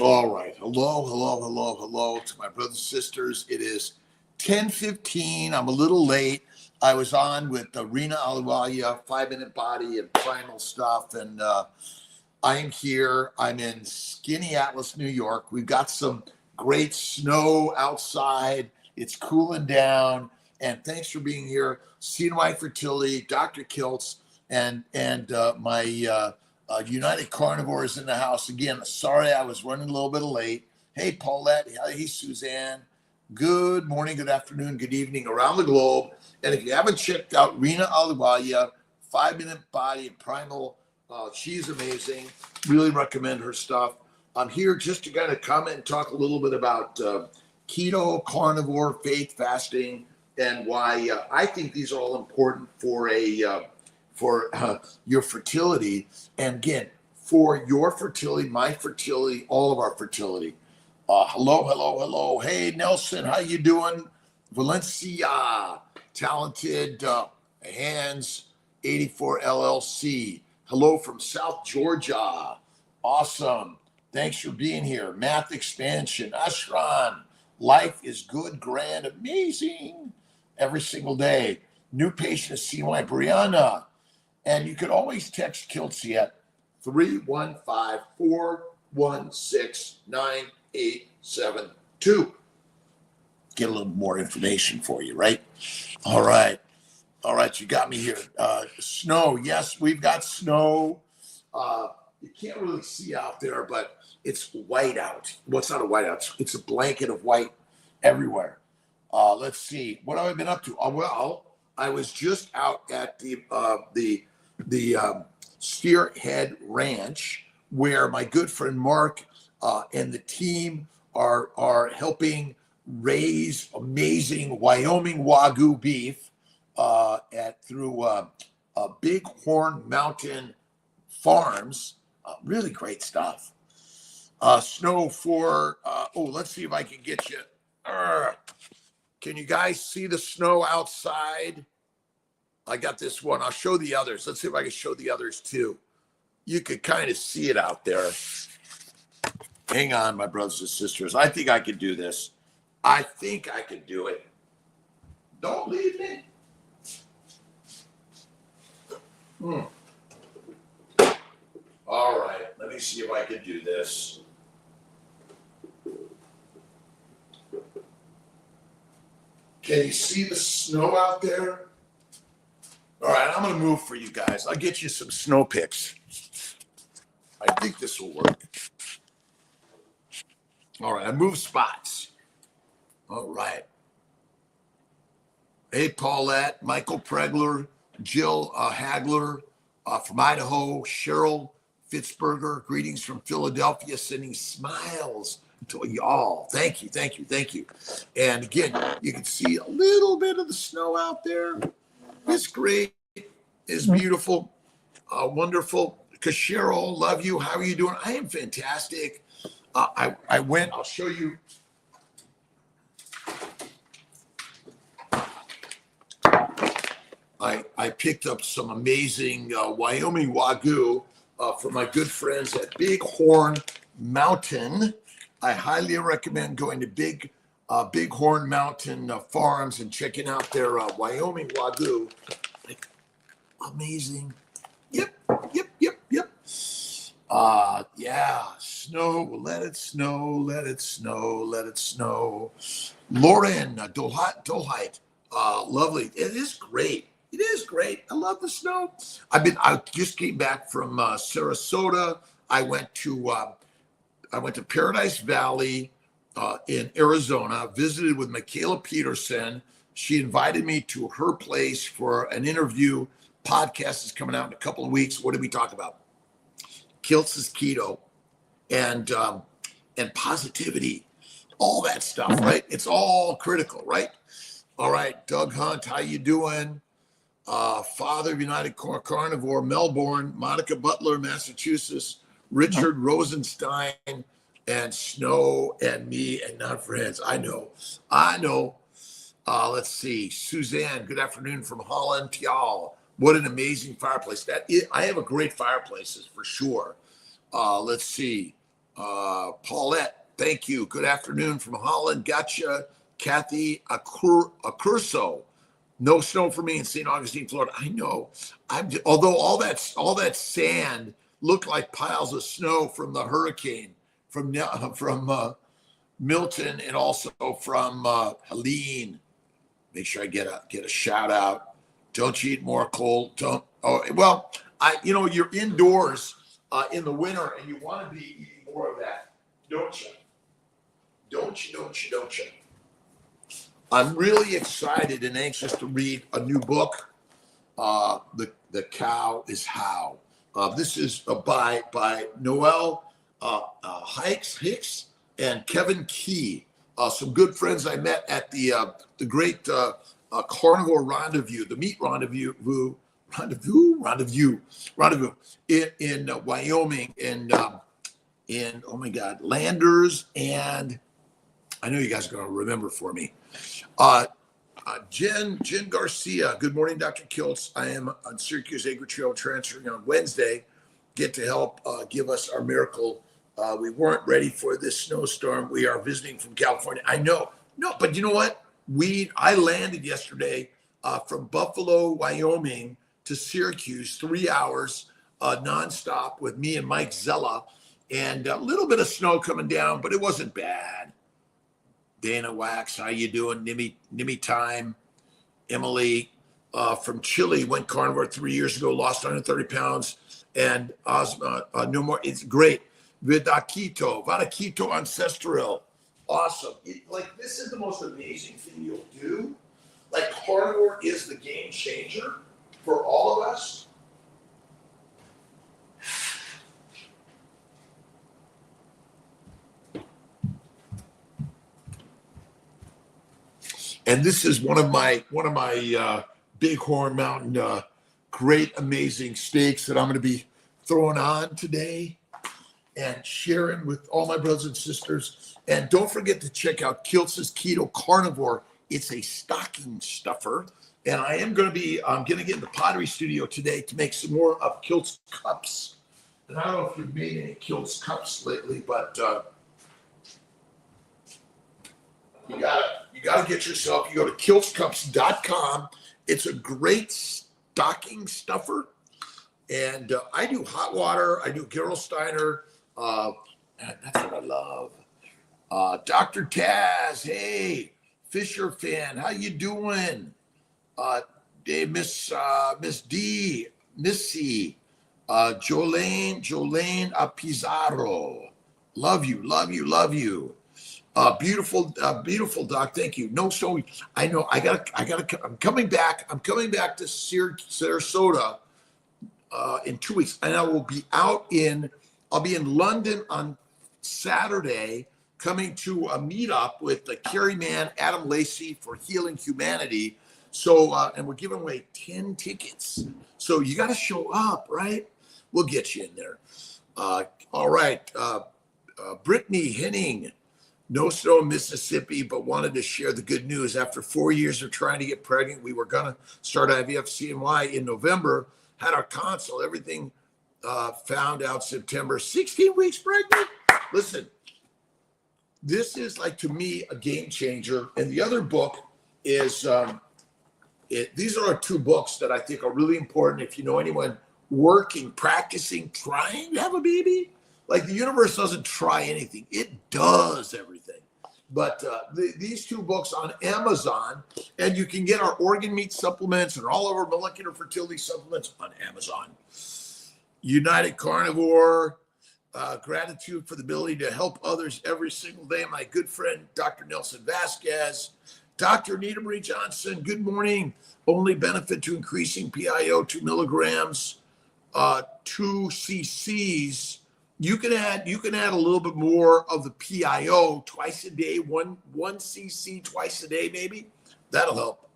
All right. Hello to my brothers and sisters. It is 10:15. I'm a little late. I was on with Rena Aliwalia, 5 Minute Body and Primal stuff. And I am here. I'm in Skinny Atlas, New York. We've got some great snow outside. It's cooling down. And thanks for being here. CNY Fertility, Dr. Kiltz, and my United Carnivores in the house. Again, sorry I was running a little bit late. Hey, Paulette. Hey, Suzanne. Good morning, good afternoon, good evening around the globe. And if you haven't checked out Rena Aliwalia, 5 Minute Body and Primal, she's amazing. Really recommend her stuff. I'm here just to kind of comment and talk a little bit about keto, carnivore, faith, fasting, and why I think these are all important for your fertility, and again, for your fertility, my fertility, all of our fertility. Hello. Hey, Nelson, how you doing? Valencia, talented hands, 84 LLC. Hello from South Georgia. Awesome. Thanks for being here. Math expansion. Ashran, life is good, grand, amazing every single day. New patient is CNY Brianna. And you can always text Kiltzy at 315-416-9872. Get a little more information for you, right? All right, you got me here. Snow, yes, we've got snow. You can't really see out there, but it's white out. Well, it's not a white out. It's a blanket of white everywhere. Let's see. What have I been up to? Well, I was just out at the Spearhead Ranch, where my good friend Mark and the team are helping raise amazing Wyoming Wagyu beef through Bighorn Mountain Farms. Really great stuff. Snow for let's see if I can get you. Can you guys see the snow outside? I got this one. I'll show the others. Let's see if I can show the others too. You could kind of see it out there. Hang on, my brothers and sisters. I think I could do this. I think I could do it. Don't leave me. All right. Let me see if I can do this. Can you see the snow out there? All right, I'm going to move for you guys. I'll get you some snow pics. I think this will work. All right, I moved spots. All right. Hey, Paulette, Michael Pregler, Jill Hagler from Idaho, Cheryl Fitzberger, greetings from Philadelphia, sending smiles to y'all. Thank you. And again, you can see a little bit of the snow out there. It's great. It's beautiful. Wonderful. Cheryl, love you. How are you doing? I am fantastic. I went, I'll show you. I picked up some amazing Wyoming Wagyu from my good friends at Bighorn Mountain. I highly recommend going to Bighorn Mountain Farms and checking out their Wyoming Wagyu. Amazing. Yep. Yeah, snow, let it snow. Lauren Dolheit, lovely. It is great. I love the snow. I just came back from Sarasota. I went to Paradise Valley in Arizona, visited with Michaela Peterson. She invited me to her place for an interview. Podcast is coming out in a couple of weeks. What did we talk about? Kiltz's keto and positivity, all that stuff, right? It's all critical, right? All right, Doug Hunt, how you doing? Father of United Carnivore, Melbourne, Monica Butler, Massachusetts, Richard Rosenstein, and Snow and me and Not Friends. I know. Let's see. Suzanne, good afternoon from Holland, y'all. What an amazing fireplace. I have a great fireplaces for sure. Let's see. Paulette, thank you. Good afternoon from Holland. Gotcha. Kathy Accurso. No snow for me in St. Augustine, Florida. I know. Although all that sand looked like piles of snow from the hurricane from Milton and also from Helene. Make sure I get a shout out. Don't you eat more cold? Don't. Oh well, you're indoors in the winter and you want to be eating more of that, don't you? Don't you? I'm really excited and anxious to read a new book. The Cow is How. This is by Noel Hicks and Kevin Key. Some good friends I met at the great carnivore rendezvous, the meat rendezvous in Wyoming in oh my God, Landers, and I know you guys are going to remember for me. Jen Garcia. Good morning, Dr. Kiltz. I am on Syracuse Acre Trail transferring on Wednesday. Get to help give us our miracle. We weren't ready for this snowstorm. We are visiting from California. I know. No, but you know what? I landed yesterday from Buffalo, Wyoming to Syracuse, 3 hours nonstop with me and Mike Zella, and a little bit of snow coming down, but it wasn't bad. Dana Wax, how you doing? Nimmy Time. Emily from Chile went carnivore 3 years ago, lost 130 pounds. And Ozma, no more. It's great. Vadakito Ancestral. Awesome. This is the most amazing thing you'll do. Carnivore is the game changer for all of us. And this is one of my Bighorn Mountain great amazing steaks that I'm going to be throwing on today and sharing with all my brothers and sisters. And don't forget to check out Kiltz's Keto Carnivore. It's a stocking stuffer. And I'm going to get in the pottery studio today to make some more of Kiltz cups. And I don't know if you've made any Kiltz cups lately, but you gotta get yourself. You go to kiltzcups.com. It's a great stocking stuffer. And I do hot water. I do Gerolsteiner. That's what I love. Dr. Taz, hey, Fisher fan, how you doing? Miss D, Missy, Jolene Pizarro. Love you. Beautiful doc. Thank you. No, so I know I'm coming back to Sarasota in 2 weeks, and I'll be in London on Saturday, coming to a meetup with the Kerry Man, Adam Lacey for Healing Humanity. So, and we're giving away 10 tickets. So you got to show up, right? We'll get you in there. All right. Brittany Henning, no snow in Mississippi, but wanted to share the good news. After 4 years of trying to get pregnant, we were going to start IVF CNY in November, had our consult, everything found out September, 16 weeks pregnant. Listen, this is to me, a game changer. And the other book is, these are 2 books that I think are really important. If you know anyone working, practicing, trying to have a baby, the universe doesn't try anything. It does everything. But these 2 books on Amazon, and you can get our organ meat supplements and all of our molecular fertility supplements on Amazon. United Carnivore, gratitude for the ability to help others every single day. My good friend, Dr. Nelson Vasquez. Dr. Anita Marie Johnson, good morning. Only benefit to increasing PIO 2 milligrams, 2 cc's. You can add a little bit more of the PIO twice a day, one cc twice a day, maybe. That'll help.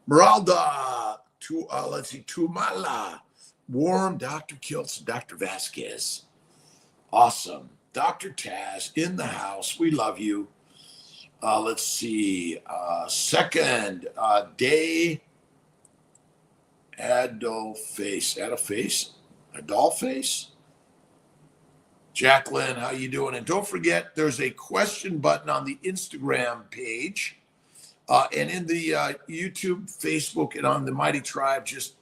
Meralda, Tumala, warm, Dr. Kiltz, Dr. Vasquez. Awesome. Dr. Taz in the house. We love you. Let's see. Second, day Adolface. Jacqueline, how you doing? And don't forget, there's a question button on the Instagram page. And in the YouTube, Facebook, and on the Mighty Tribe, just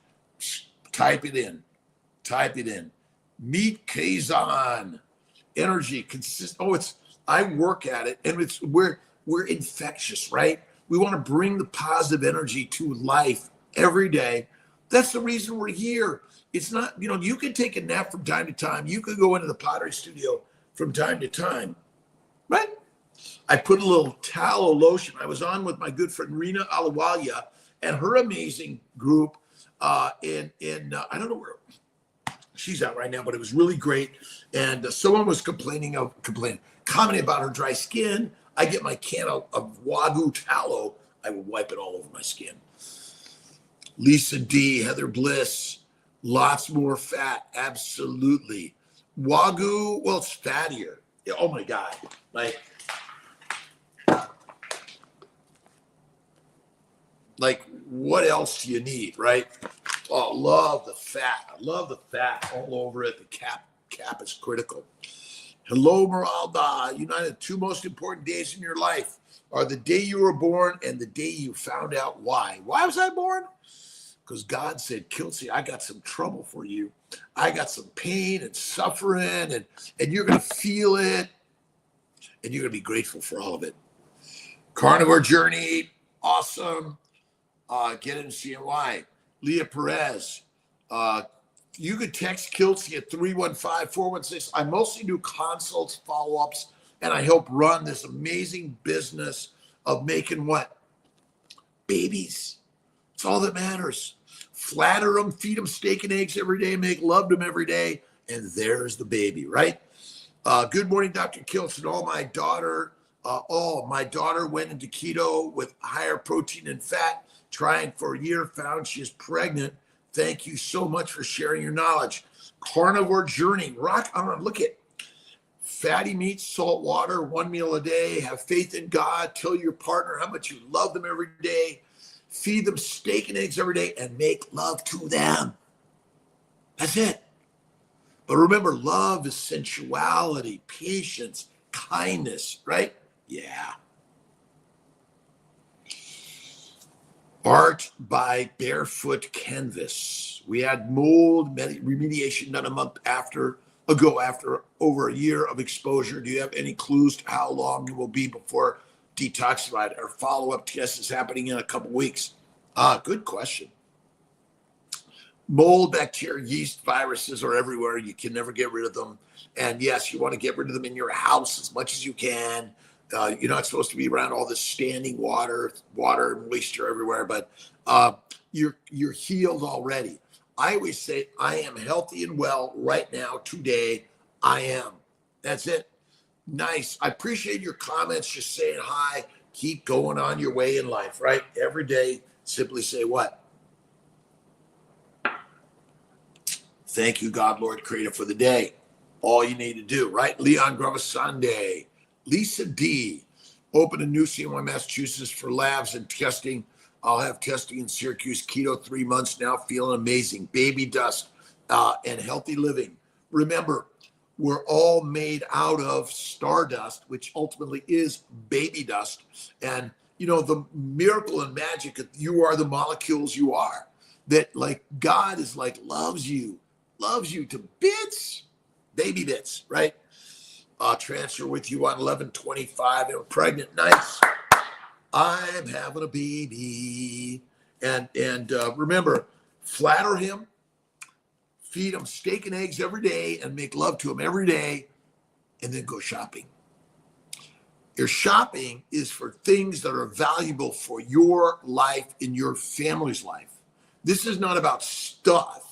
type it in. Type it in. Meet Kazan. Energy, I work at it, and we're infectious, right? We want to bring the positive energy to life every day. That's the reason we're here. It's not, you can take a nap from time to time. You could go into the pottery studio from time to time, right? I put a little tallow lotion. I was on with my good friend Rena Alawalia and her amazing group in I don't know where she's at right now, but it was really great. And someone was commenting about her dry skin. I get my can of Wagyu tallow. I would wipe it all over my skin. Lisa D, Heather Bliss, lots more fat. Absolutely. Wagyu, well, it's fattier. Oh my God. Like what else do you need, right? Oh, love the fat. I love the fat all over it. The cap is critical. Hello, Meralda. The two most important days in your life are the day you were born and the day you found out why. Why was I born? Because God said, Kiltz, I got some trouble for you. I got some pain and suffering, and you're going to feel it, and you're going to be grateful for all of it. Carnivore Journey, awesome. Get in CNY. Leah Perez, you could text Kiltz at 315-416. I mostly do consults, follow-ups, and I help run this amazing business of making what? Babies. It's all that matters. Flatter them, feed them steak and eggs every day, make love to them every day, and there's the baby, right? Good morning, Dr. Kiltz, and all my daughter. My daughter went into keto with higher protein and fat, trying for a year, found she is pregnant. Thank you so much for sharing your knowledge. Carnivore Journey, rock on. Look at fatty meats, salt water, one meal a day. Have faith in God. Tell your partner how much you love them every day. Feed them steak and eggs every day and make love to them. That's it. But remember, love is sensuality, patience, kindness, right? Yeah. Art by Barefoot Canvas. We had mold remediation done a month after over a year of exposure. Do you have any clues to how long it will be before detoxified? Our follow-up test is happening in a couple weeks. Good question. Mold, bacteria, yeast, viruses are everywhere. You can never get rid of them. And yes, you want to get rid of them in your house as much as you can. You're not supposed to be around all this standing water and moisture everywhere, but you're healed already. I always say, I am healthy and well right now, today. I am. That's it. Nice. I appreciate your comments, just saying hi. Keep going on your way in life, right? Every day, simply say what? Thank you, God, Lord, Creator, for the day. All you need to do, right? Leon Gravasande. Lisa D. Open a new CNY, Massachusetts for labs and testing. I'll have testing in Syracuse. Keto 3 months now, feeling amazing. Baby dust and healthy living. Remember, we're all made out of stardust, which ultimately is baby dust. And, the miracle and magic that you are the molecules you are. That like God is like, loves you to bits, baby bits, right? Transfer with you on 11/25 and pregnant. Nice. I'm having a baby. And remember, flatter him, feed him steak and eggs every day, and make love to him every day, and then go shopping. Your shopping is for things that are valuable for your life and your family's life. This is not about stuff.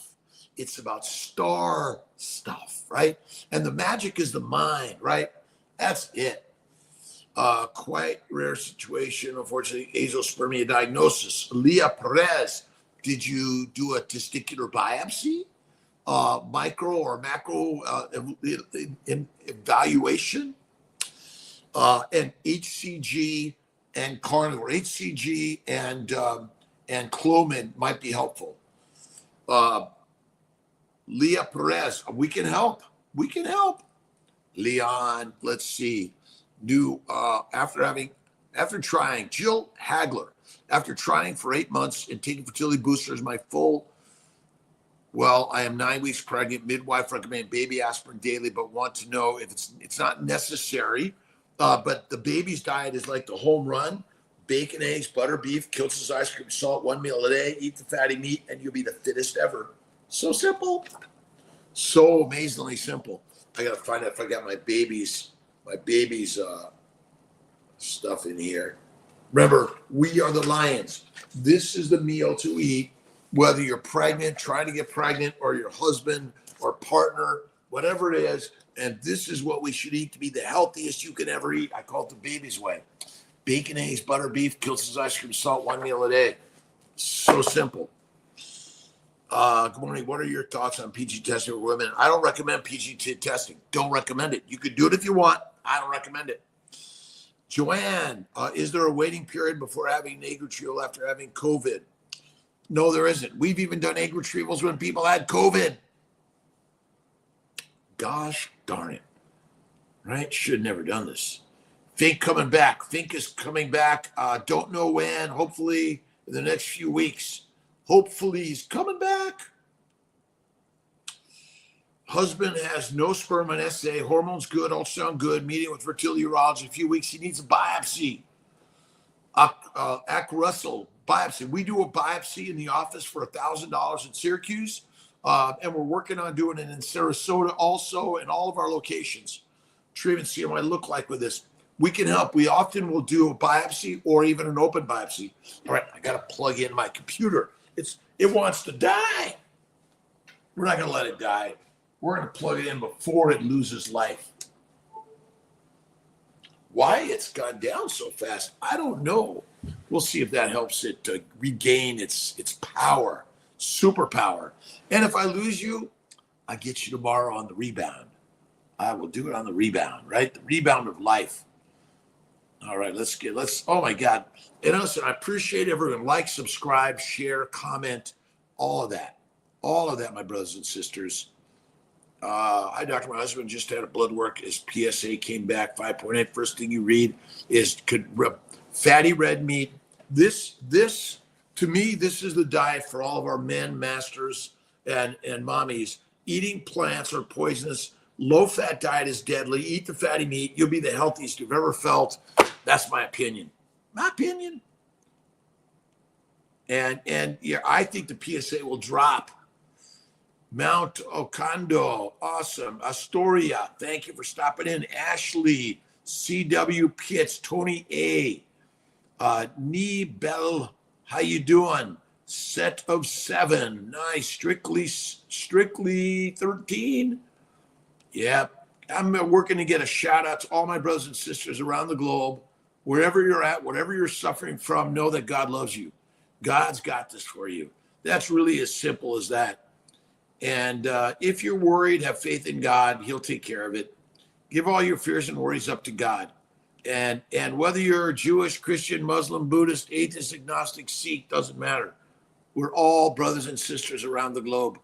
It's about star stuff, right? And the magic is the mind, right? That's it. Quite rare situation, unfortunately, azospermia diagnosis. Leah Perez, did you do a testicular biopsy? Micro or macro evaluation? And HCG and carnivore. HCG and Clomid might be helpful. Leah Perez, we can help. We can help. Leon, let's see. After trying, Jill Hagler, after trying for 8 months and taking fertility boosters, I am 9 weeks pregnant. Midwife recommend baby aspirin daily, but want to know if it's not necessary. But the baby's diet is like the home run: bacon, eggs, butter, beef, Kiltz's ice cream, salt, 1 meal a day. Eat the fatty meat, and you'll be the fittest ever. So simple, so amazingly simple. I gotta find out if I got my baby's stuff in here. Remember, we are the lions. This is the meal to eat. Whether you're pregnant, trying to get pregnant, or your husband or partner, whatever it is, and this is what we should eat to be the healthiest you can ever eat. I call it the baby's way. Bacon, eggs, butter, beef, Kiltz's ice cream, salt, 1 meal a day. So simple. Good morning. What are your thoughts on PG testing for women? I don't recommend PG testing. Don't recommend it. You could do it if you want. I don't recommend it. Joanne, is there a waiting period before having an egg retrieval after having COVID? No, there isn't. We've even done egg retrievals when people had COVID. Gosh darn it. Right? Should have never done this. Fink coming back. Fink is coming back. Don't know when. Hopefully in the next few weeks. Hopefully he's coming back. Husband has no sperm on SA. Hormones good. Ultrasound good. Meeting with fertility urologist in a few weeks. He needs a biopsy. Russell. Biopsy. We do a biopsy in the office for $1,000 in Syracuse, and we're working on doing it in Sarasota also, and all of our locations. Treatment, see what I look like with this. We can help. We often will do a biopsy or even an open biopsy. All right, I got to plug in my computer. It wants to die. We're not going to let it die. We're going to plug it in before it loses life. Why it's gone down so fast, I don't know. We'll see if that helps it to regain its power, superpower. And if I lose you, I get you tomorrow on the rebound. I will do it on the rebound, right? The rebound of life. All right, oh my God. And listen, I appreciate everyone. Like, subscribe, share, comment, all of that. All of that, my brothers and sisters. Hi, doctor. My husband just had a blood work. His PSA came back 5.8. First thing you read is fatty red meat. This to me, this is the diet for all of our men, masters, and mommies. Eating plants are poisonous. Low-fat diet is deadly. Eat the fatty meat. You'll be the healthiest you've ever felt. That's my opinion. My opinion. And yeah, I think the PSA will drop. Mount Ocondo, awesome. Astoria, thank you for stopping in. Ashley, CW Pitts, Tony A. Nee Bell, how you doing? Set of 7, nice. Strictly 13. Yep, I'm working to get a shout out to all my brothers and sisters around the globe. Wherever you're at, whatever you're suffering from, know that God loves you. God's got this for you. That's really as simple as that. And if you're worried, have faith in God. He'll take care of it. Give all your fears and worries up to God. And whether you're Jewish, Christian, Muslim, Buddhist, atheist, agnostic, Sikh, doesn't matter. We're all brothers and sisters around the globe.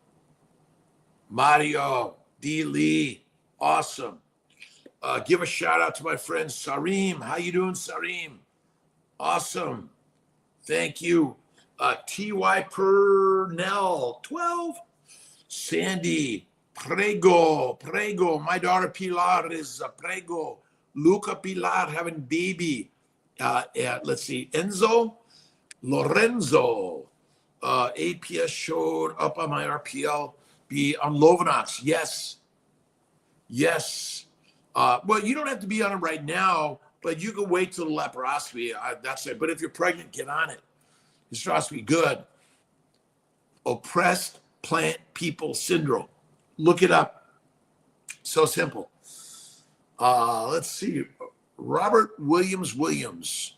Mario, D. Lee, awesome. Give a shout out to my friend Sarim. How you doing, Sarim? Awesome. Thank you. T.Y. Purnell, 12. Sandy, prego. My daughter Pilar is prego. Luca Pilar having baby. Let's see, Enzo, Lorenzo. APS showed up on my RPL. Be on Lovenox. Yes. Well, you don't have to be on it right now, but you can wait till the laparoscopy. That's it. But if you're pregnant, get on it. Hysteroscopy, good. Oppressed plant people syndrome. Look it up. So simple. Let's see. Robert Williams.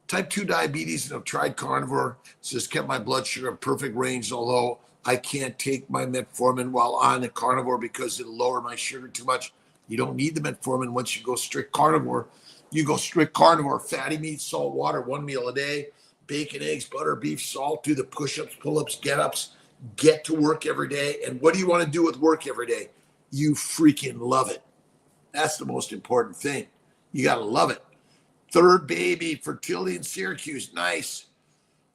Type 2 diabetes and have tried carnivore. Says kept my blood sugar in perfect range, although I can't take my metformin while on the carnivore because it'll lower my sugar too much. You don't need the metformin once you go strict carnivore. You go strict carnivore, fatty meat, salt, water, 1 meal a day, bacon, eggs, butter, beef, salt, do the push-ups, pull-ups, get-ups, get to work every day. And what do you want to do with work every day? You freaking love it. That's the most important thing. You got to love it. Third baby, fertility in Syracuse. Nice.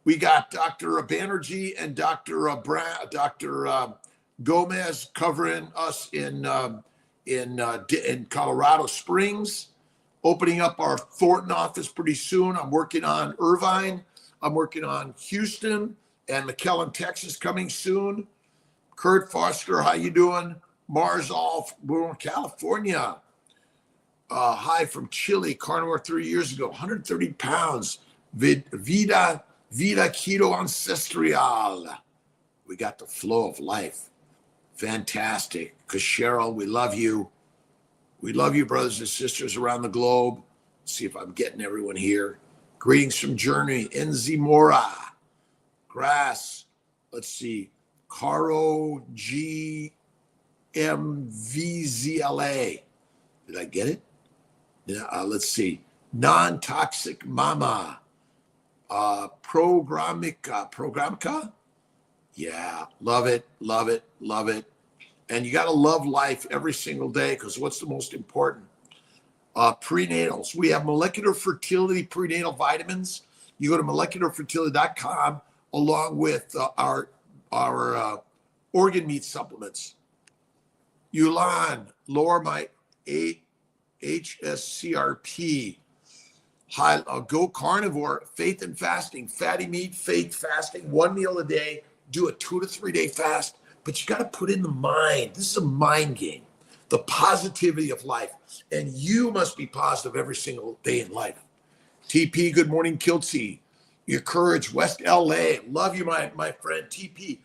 We got Dr. Banerjee and Dr. Gomez covering us in Colorado Springs, opening up our Thornton office pretty soon. I'm working on Irvine. I'm working on Houston and McAllen, Texas coming soon. Kurt Foster, how you doing? Mars Off, we're in California. Hi from Chile, carnivore 3 years ago, 130 pounds. Vida keto ancestral. We got the flow of life. Fantastic. Because Cheryl, we love you. We love you, brothers and sisters around the globe. Let's see if I'm getting everyone here. Greetings from Germany. Enzimora. Grass. Let's see. Caro GMVZLA. Did I get it? Yeah, let's see. Non-toxic mama. Programica. Yeah, love it, love it, love it. And you got to love life every single day, because what's the most important? Prenatals. We have molecular fertility prenatal vitamins. You go to molecularfertility.com along with our organ meat supplements. Yulan, lower my HSCRP. Go carnivore, faith and fasting, fatty meat, faith fasting, 1 meal a day, do a 2 to 3 day fast. But you got to put in the mind. This is a mind game, the positivity of life. And you must be positive every single day in life. TP, good morning, Kiltz. Your courage, West LA. Love you, my friend TP.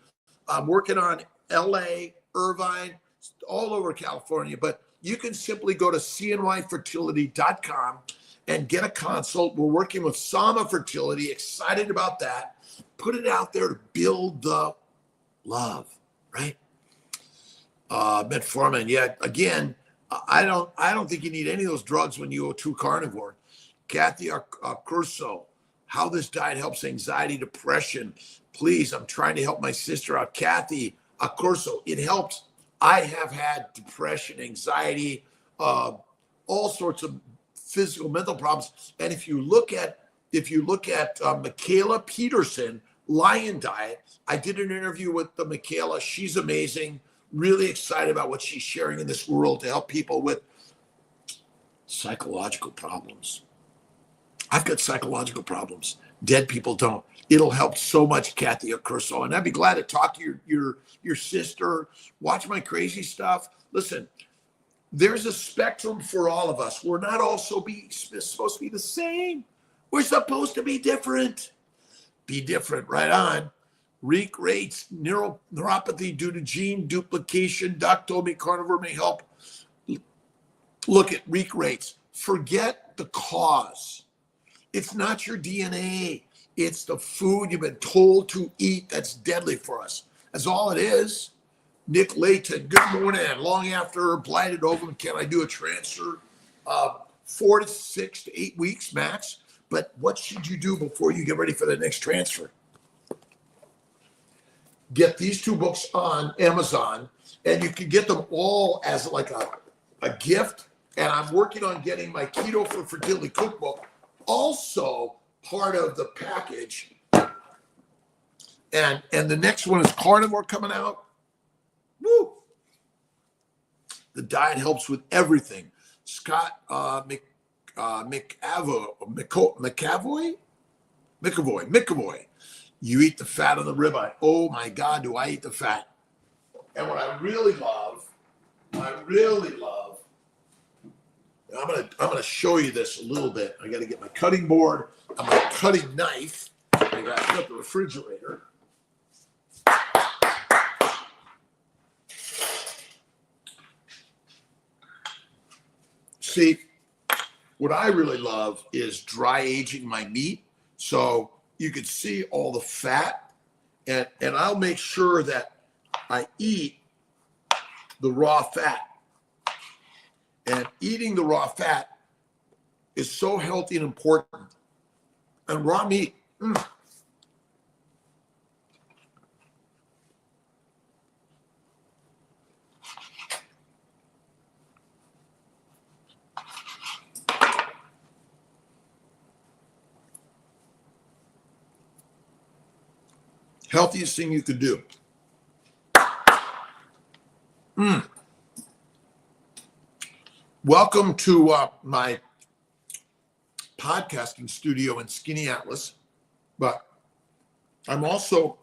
I'm working on LA, Irvine, all over California. But you can simply go to cnyfertility.com and get a consult. We're working with Sama Fertility. Excited about that. Put it out there to build the love, right? Metformin. Yeah, again, I don't think you need any of those drugs when you go to carnivore. Kathy Curso, how this diet helps anxiety, depression. Please, I'm trying to help my sister out. Kathy Curso, it helps. I have had depression, anxiety, all sorts of physical, mental problems. And if you look at Michaela Peterson, Lion Diet, I did an interview with the Michaela. She's amazing. Really excited about what she's sharing in this world to help people with psychological problems. I've got psychological problems. Dead people don't. It'll help so much, Kathy Curso. And I'd be glad to talk to your sister. Watch my crazy stuff. Listen, there's a spectrum for all of us. We're not all supposed to be the same. We're supposed to be different. Be different, right on. Reek rates, neuropathy due to gene duplication. Doc told me carnivore may help. Look at Reek rates. Forget the cause. It's not your DNA. It's the food you've been told to eat that's deadly for us. That's all it is. Nick Layton, good morning. Long after blighted ovum, can I do a transfer? 4 to 6 to 8 weeks max. But what should you do before you get ready for the next transfer? Get these 2 books on Amazon, and you can get them all as like a gift. And I'm working on getting my Keto for Fertility cookbook also part of the package. And the next one is carnivore coming out. Woo! The diet helps with everything. Scott McAvoy. You eat the fat on the ribeye. Oh my God, do I eat the fat? And what I really love, I'm gonna show you this a little bit. I gotta get my cutting board and my cutting knife. I gotta put the refrigerator. See, what I really love is dry aging my meat. So you can see all the fat, and I'll make sure that I eat the raw fat. And eating the raw fat is so healthy and important. And raw meat, Healthiest thing you could do. Welcome to my podcasting studio in Skinny Atlas. But I'm also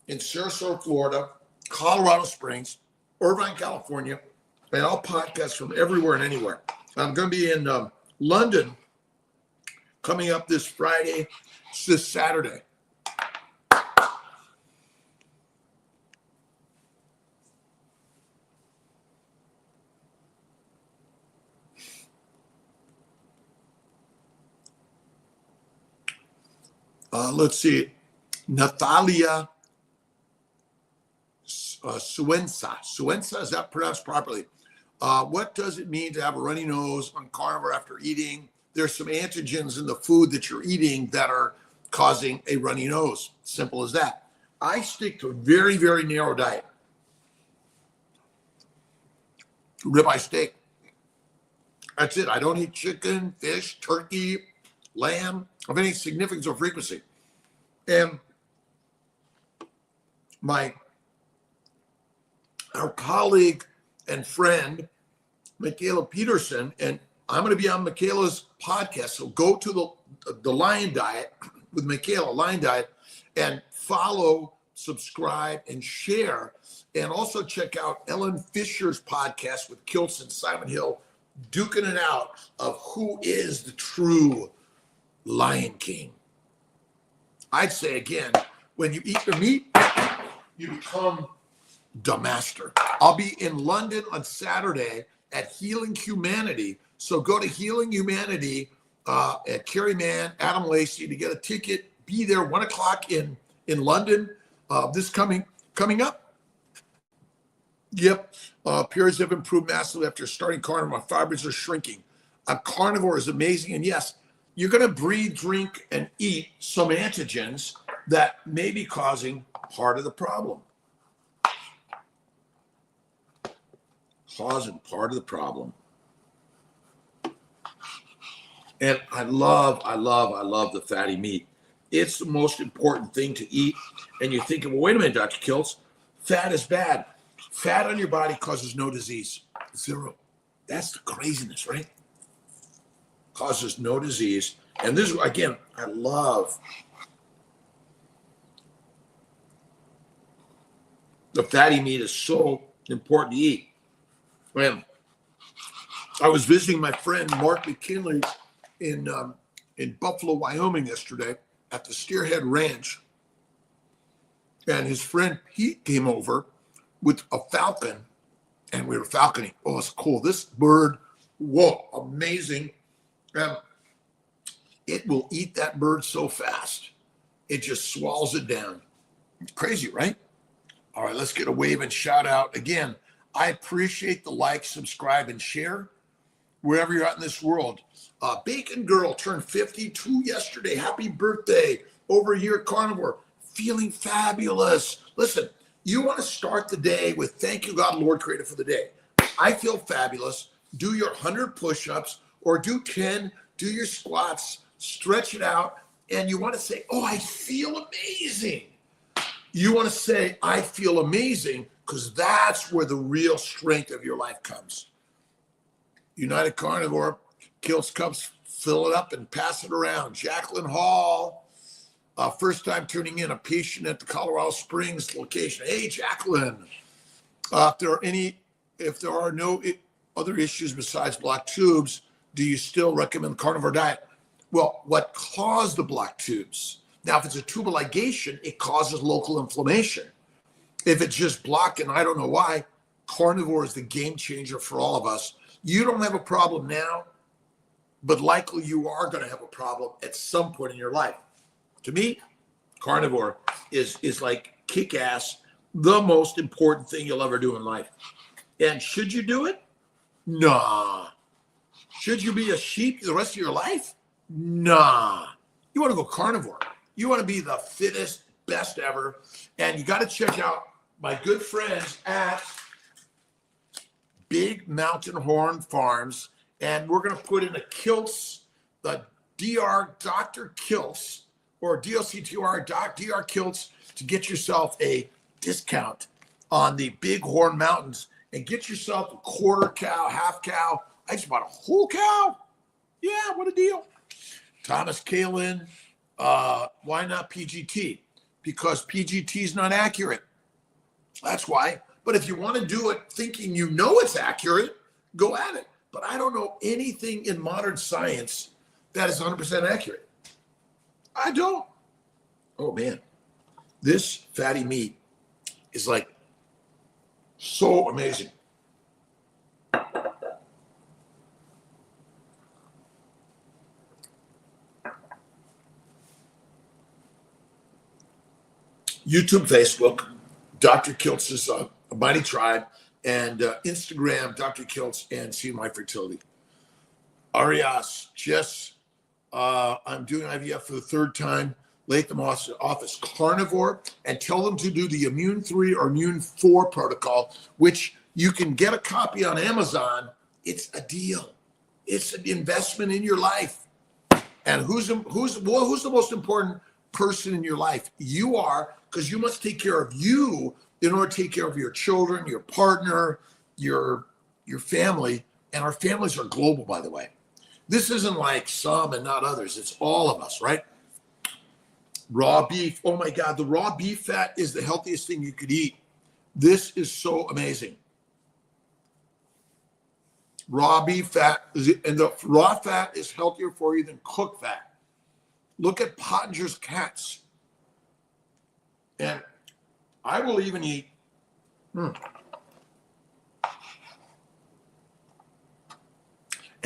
in Sarasota, Florida, Colorado Springs, Irvine, California, and I'll podcast from everywhere and anywhere. I'm going to be in London coming up this Friday, this Saturday. Let's see, Natalia Suenza. Suenza, is that pronounced properly? What does it mean to have a runny nose on carnivore after eating? There's some antigens in the food that you're eating that are causing a runny nose. Simple as that. I stick to a very, very narrow diet. Ribeye steak. That's it. I don't eat chicken, fish, turkey, lamb of any significance or frequency. And our colleague and friend, Michaela Peterson, and I'm going to be on Michaela's podcast. So go to the Lion Diet with Michaela, Lion Diet, and follow, subscribe, and share. And also check out Ellen Fisher's podcast with Kiltz and CNY, duking it out of who is the true Lion King. I'd say again, when you eat the meat, you become the master. I'll be in London on Saturday at Healing Humanity. So go to Healing Humanity at Kerry Mann, Adam Lacey to get a ticket. Be there 1 o'clock in London. This coming up. Yep. Periods have improved massively after starting carnivore. My fibers are shrinking. Carnivore is amazing. And yes, you're going to breathe, drink, and eat some antigens that may be causing part of the problem. Causing part of the problem. And I love the fatty meat. It's the most important thing to eat. And you're thinking, well, wait a minute, Dr. Kiltz, fat is bad. Fat on your body causes no disease. Zero. That's the craziness, right? Causes no disease. And this, again, I love the fatty meat is so important to eat. And I was visiting my friend Mark McKinley in Buffalo, Wyoming yesterday at the Steerhead Ranch. And his friend Pete came over with a falcon, and we were falconing. Oh, it's cool. This bird, whoa, amazing. And it will eat that bird so fast. It just swallows it down. Crazy, right? All right, let's get a wave and shout out. Again, I appreciate the like, subscribe, and share wherever you're at in this world. Bacon Girl turned 52 yesterday. Happy birthday. Over a year carnivore. Feeling fabulous. Listen, you want to start the day with thank you, God, Lord, Creator, for the day. I feel fabulous. Do your 100 push-ups or do 10. Do your squats. Stretch it out. And you want to say, oh, I feel amazing. You want to say, I feel amazing, because that's where the real strength of your life comes. United Carnivore, Kiltz Cups, fill it up and pass it around. Jacqueline Hall, first time tuning in, a patient at the Colorado Springs location. Hey, Jacqueline, if there are no other issues besides blocked tubes, do you still recommend carnivore diet? Well, what caused the blocked tubes? Now, if it's a tubal ligation, it causes local inflammation. If it's just blocked and I don't know why, carnivore is the game changer for all of us. You don't have a problem now, but likely you are going to have a problem at some point in your life. To me, carnivore is like kick-ass, the most important thing you'll ever do in life. And should you do it? Nah. Should you be a sheep the rest of your life? Nah. You want to go carnivore. You want to be the fittest, best ever. And you got to check out my good friends at Big Mountain Horn Farms. And we're going to put in a Kiltz, the Dr. Kiltz or DLCTR, Doc DR Kiltz, to get yourself a discount on the Bighorn Mountains and get yourself a quarter cow, half cow. I just bought a whole cow. Yeah, what a deal. Thomas Kalin, why not PGT? Because PGT is not accurate. That's why. But if you want to do it thinking you know it's accurate, go at it. But I don't know anything in modern science that is 100% accurate. I don't. Oh, man. This fatty meat is like so amazing. YouTube, Facebook, Dr. Kiltz is a mighty tribe, and Instagram, Dr. Kiltz and CNY Fertility. Arias, Jess, I'm doing IVF for the third time. Latham office carnivore, and tell them to do the Immune 3 or Immune 4 protocol, which you can get a copy on Amazon. It's a deal. It's an investment in your life. And who's the most important person in your life? You are, because you must take care of you in order to take care of your children, your partner, your family. And our families are global, by the way. This isn't like some and not others. It's all of us, right? Raw beef. Oh my God, the raw beef fat is the healthiest thing you could eat. This is so amazing. Raw beef fat, and the raw fat is healthier for you than cooked fat. Look at Pottinger's cats. And I will even eat. And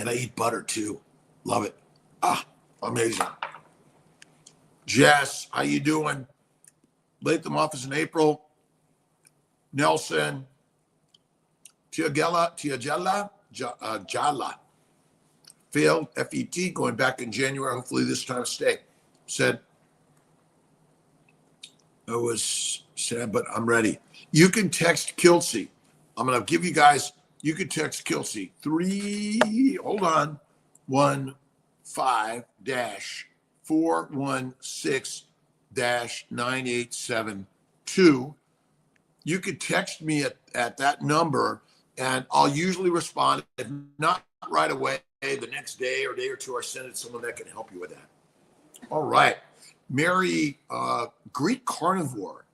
I eat butter too. Love it. Amazing. Jess, how you doing? Latham office in April. Nelson. Tiagella. Jala. Failed, FET, going back in January. Hopefully this time stay. Said, I was sad, but I'm ready. You can text Kiltzy. I'm going to give you guys, you can text Kiltzy. 315-416-9872. You could text me at that number, and I'll usually respond. If not right away, the next day or day or two, I send it to someone that can help you with that. All right. Mary, Greek carnivore.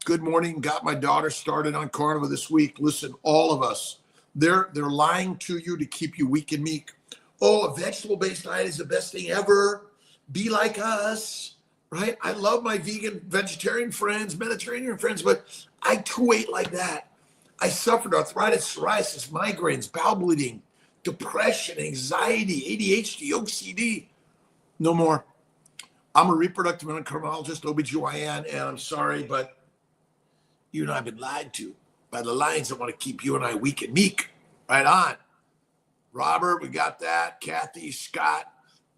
Good morning. Got my daughter started on carnivore this week. Listen, all of us, they're lying to you to keep you weak and meek. Oh, a vegetable-based diet is the best thing ever. Be like us, right? I love my vegan, vegetarian friends, Mediterranean friends, but I too ate like that. I suffered arthritis, psoriasis, migraines, bowel bleeding, depression, anxiety, ADHD, OCD. No more. I'm a reproductive endocrinologist, OBGYN, and I'm sorry, but you and I have been lied to by the lions that want to keep you and I weak and meek. Right on. Robert, we got that. Kathy, Scott,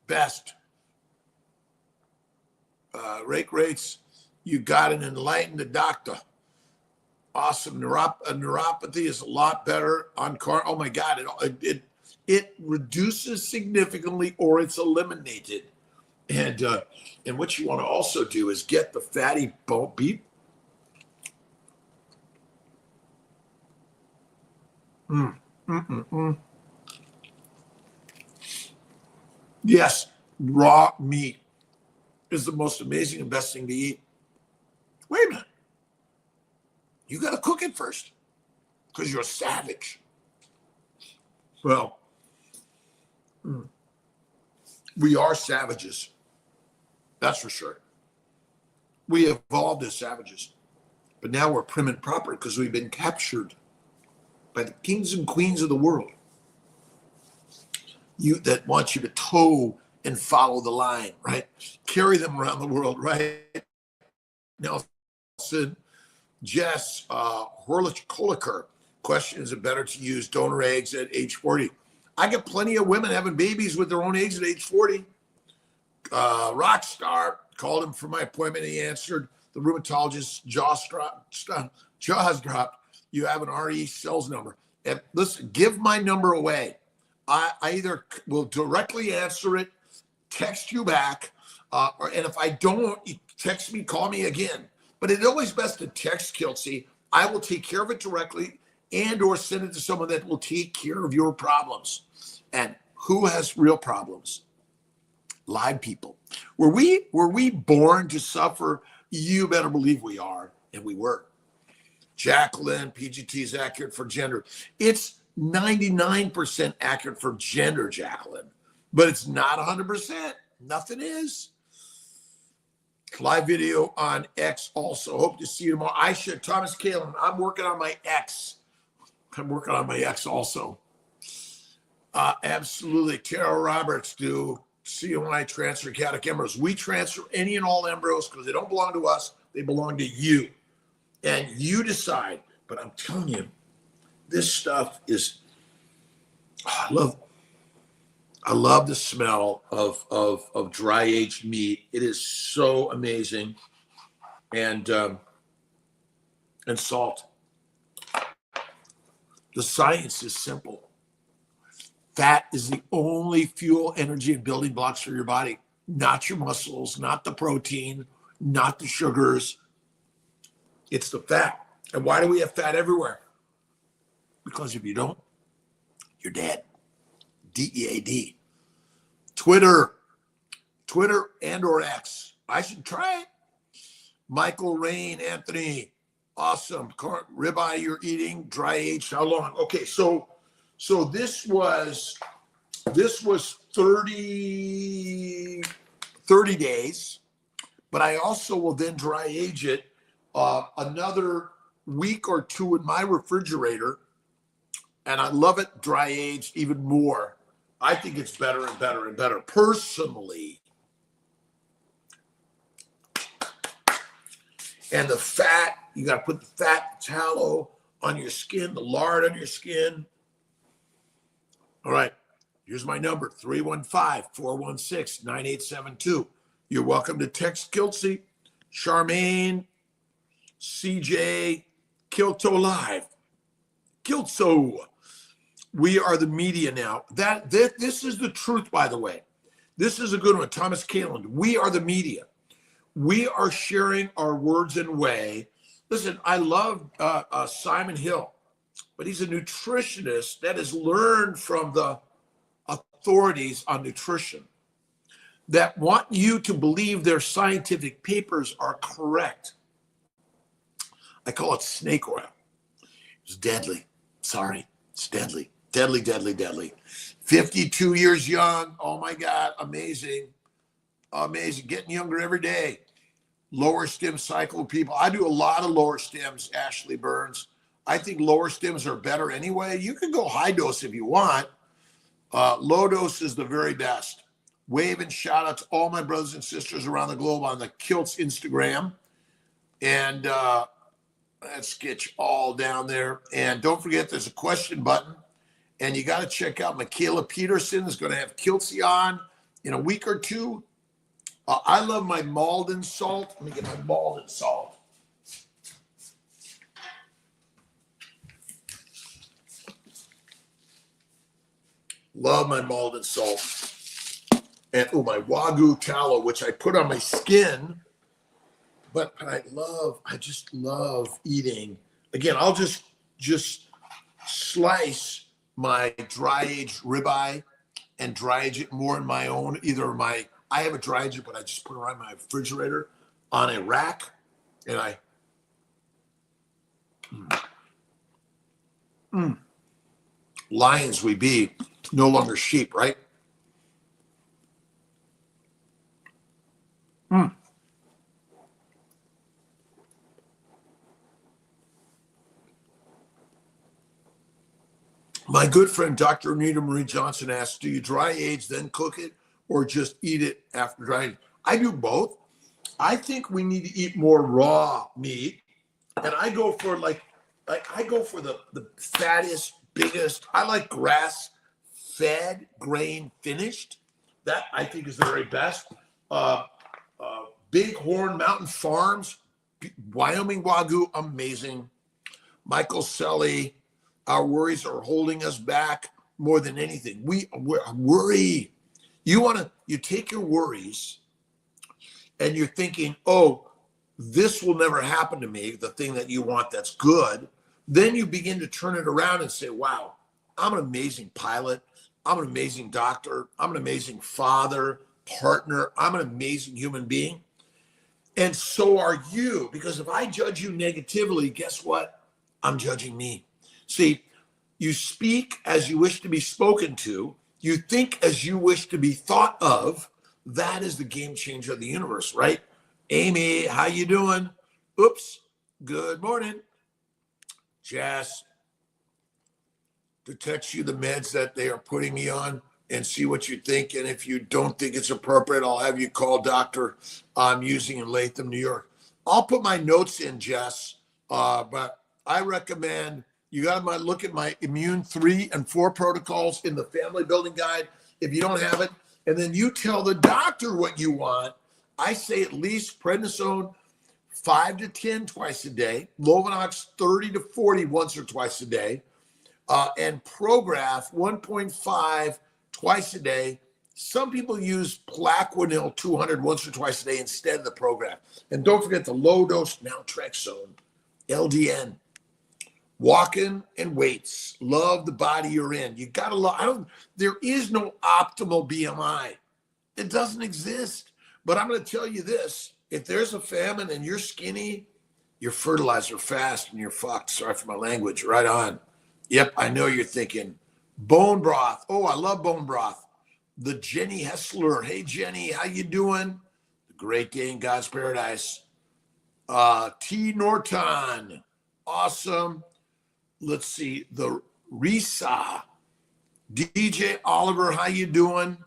best. Rake rates, you got an enlightened doctor. Awesome. Neuropathy is a lot better on carnivore. Oh my God, it reduces significantly or it's eliminated. And what you want to also do is get the fatty bone beef. Yes, raw meat is the most amazing and best thing to eat. Wait a minute. You got to cook it first because you're a savage. Well, we are savages. That's for sure. We evolved as savages, but now we're prim and proper because we've been captured by the kings and queens of the world. That want you to toe and follow the line, right? Carry them around the world, right? Nelson, Jess, Horlich-Koliker, question, is it better to use donor eggs at age 40? I get plenty of women having babies with their own eggs at age 40. Rockstar, called him for my appointment. He answered. The rheumatologist, jaws dropped. You have an RE sales number. And listen, give my number away. I either will directly answer it, text you back. And if I don't, you text me, call me again. But it's always best to text Kiltzy. I will take care of it directly and or send it to someone that will take care of your problems. And who has real problems? Live people. Were we born to suffer? You better believe we are, and we were. Jacqueline, PGT is accurate for gender. It's 99% accurate for gender, Jacqueline, but it's not 100%. Nothing is. Live video on X also. Hope to see you tomorrow. Aisha, Thomas Kalin, I'm working on my X. I'm working on my X also. Absolutely. Carol Roberts, do CNY transfer chaotic embryos. We transfer any and all embryos because they don't belong to us. They belong to you. And you decide. But I'm telling you, this stuff is, I love the smell of dry aged meat. It is so amazing. And salt. The science is simple. Fat is the only fuel, energy, and building blocks for your body. Not your muscles, not the protein, not the sugars. It's the fat. And why do we have fat everywhere? Because if you don't, you're dead. DEAD. Twitter and or X. I should try it. Michael Rain, Anthony, awesome. Ribeye you're eating, dry aged, how long? Okay, so this was 30 days, but I also will then dry age it another week or two in my refrigerator, and I love it dry aged even more. I think it's better and better and better personally. And the fat, you got to put the fat tallow on your skin, the lard on your skin. All right, here's my number, 315-416-9872. You're welcome to text Kiltzy, Charmaine, CJ, Kilto Live. Kiltso. We are the media now. This is the truth, by the way. This is a good one. Thomas Kalin. We are the media. We are sharing our words and way. Listen, I love Simon Hill, but he's a nutritionist that has learned from the authorities on nutrition that want you to believe their scientific papers are correct. I call it snake oil. It's deadly. Sorry, it's deadly. Deadly, deadly, deadly. 52 years young. Oh my God, amazing. Amazing. Getting younger every day. Lower stem cycle people. I do a lot of lower stems, Ashley Burns. I think lower stems are better anyway. You can go high dose if you want. Low dose is the very best. Wave and shout out to all my brothers and sisters around the globe on the Kiltz Instagram. And let's get you all down there. And don't forget, there's a question button. And you got to check out Michaela Peterson is going to have Kiltzy on in a week or two. I love my Malden salt. Let me get my Malden salt. Love my Malden salt. And my Wagyu tallow, which I put on my skin. But I just love eating. Again, I'll just slice my dry aged ribeye and dry age it more in my own, I have a dry age, but I just put it around my refrigerator on a rack, and lions we be, no longer sheep, right? My good friend, Dr. Anita Marie Johnson asks, do you dry age, then cook it, or just eat it after drying? I do both. I think we need to eat more raw meat. And I go for the fattest, biggest. I like grass-fed, grain-finished. That I think is the very best. Bighorn Mountain Farms, Wyoming Wagyu, amazing. Michael Selly, our worries are holding us back more than anything. We worry. You take your worries and you're thinking, oh, this will never happen to me, the thing that you want that's good, then you begin to turn it around and say, wow, I'm an amazing pilot. I'm an amazing doctor. I'm an amazing father, partner. I'm an amazing human being. And so are you, because if I judge you negatively, guess what? I'm judging me. See, you speak as you wish to be spoken to. You think as you wish to be thought of. That is the game changer of the universe, right? Amy, how you doing? Oops. Good morning. Jess, to text you the meds that they are putting me on and see what you think. And if you don't think it's appropriate, I'll have you call doctor I'm using in Latham, New York. I'll put my notes in, Jess, but I recommend you got to look at my immune 3 and 4 protocols in the family building guide if you don't have it. And then you tell the doctor what you want. I say at least prednisone 5 to 10 twice a day, Lovenox 30 to 40 once or twice a day, and Prograf 1.5 twice a day. Some people use Plaquenil 200 once or twice a day instead of the Prograf. And don't forget the low dose naltrexone, LDN. Walking and weights. Love the body you're in. You gotta love. There is no optimal BMI. It doesn't exist. But I'm going to tell you this: if there's a famine and you're skinny, you're fertilizer fast and you're fucked. Sorry for my language. Right on. Yep, I know you're thinking bone broth. Oh, I love bone broth. The Jenny Hessler. Hey, Jenny, how you doing? The great day in God's paradise. T. Norton. Awesome. Let's see, the Risa. DJ Oliver, how you doing?